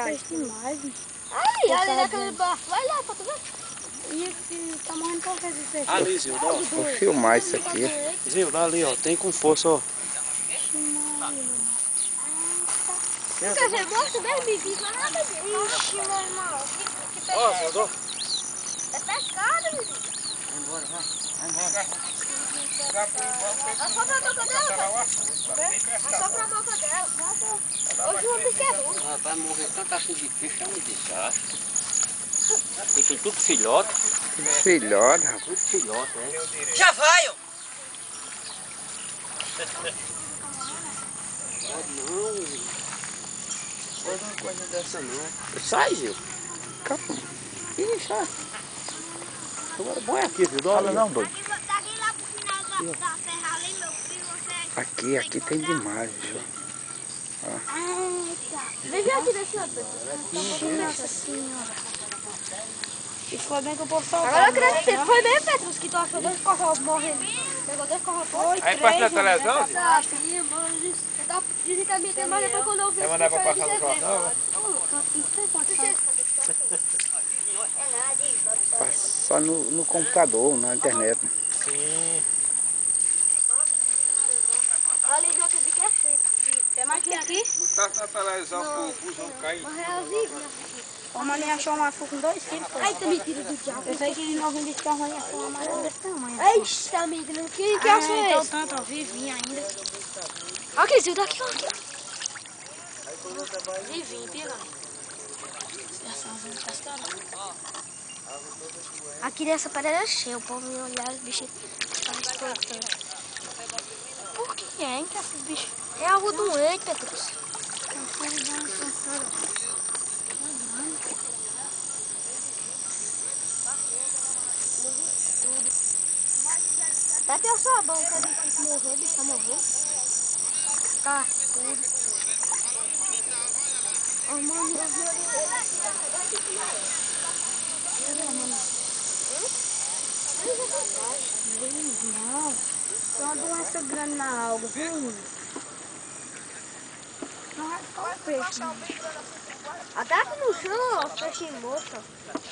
peixe demais. Aí, ali naquele barco. Vai lá pra tu ver. E esse tá morrendo por causa desse peixe? Ali, Zilda, ó. Vou filmar isso aqui. Zilda, ali, ó. Tem com força, ó. Quer dizer, mostra mesmo, bicho. Não é nada disso. Ixi, meu irmão. Que peixe Ó, é esse? Zilda. É pescado, menino. Vai embora, vai. Vai embora. Assopra a boca dela, pai. Assopra a boca dela. Hoje o bicho é bom. Ah, vai morrer tanta coisa de peixe, é um desastre. Peixe tudo filhote. Filhote, rapaz. Tudo filhote, né? Já vai, ó. Não. Pode uma coisa dessa não. Sai, Gil. Calma. Ih, sai. Agora põe aqui, Zilda. Fala não, doido. Daqui lá pro final da serra ali, meu filho, você... Aqui tem demais, bicho. Vem aqui desse lado, Pedro. Nossa senhora. E foi bem que eu posso salvar. Agora eu acredito que foi bem, Petrus, que tu achou dois corral morrendo. Pegou dois corral Foi, Aí três, passa na mano. televisão, Zilda? Sim, mano, dizem que a minha tem mais depois quando eu vi. Vai mandar pra passar no jornal? Passa no computador, na internet. Sim. Ali no outro bico é frito. Tem mais que aqui? Tá na televisão pro busão cair. Uma realzinha. O maninho achou uma com 2 quilos. Ai, tá mentira do diabo. Eu sei que nós vimos que a mãe achou uma amarela desse tamanho. Eixe, tá mentira. Que achou então esse? tanto, ó, vivinho ainda. Aqui, Zilda, aqui, aqui. Vivinho, pega. Aqui nessa parede é cheia, o povo me olhar, os bichos estão explorando. Por que é, hein, que esses bichos? É algo doente, Petrus. Até o sabão, que é difícil morrer, bicho, tá morrendo. Tá, tudo. Oh, mano, Não, tem uma doença grande na água, viu? Não vai ficar o peixe. até aqui no chão, ó, peixe morto.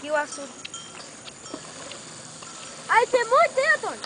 E o açúcar. Aí tem muito, hein, Antônio?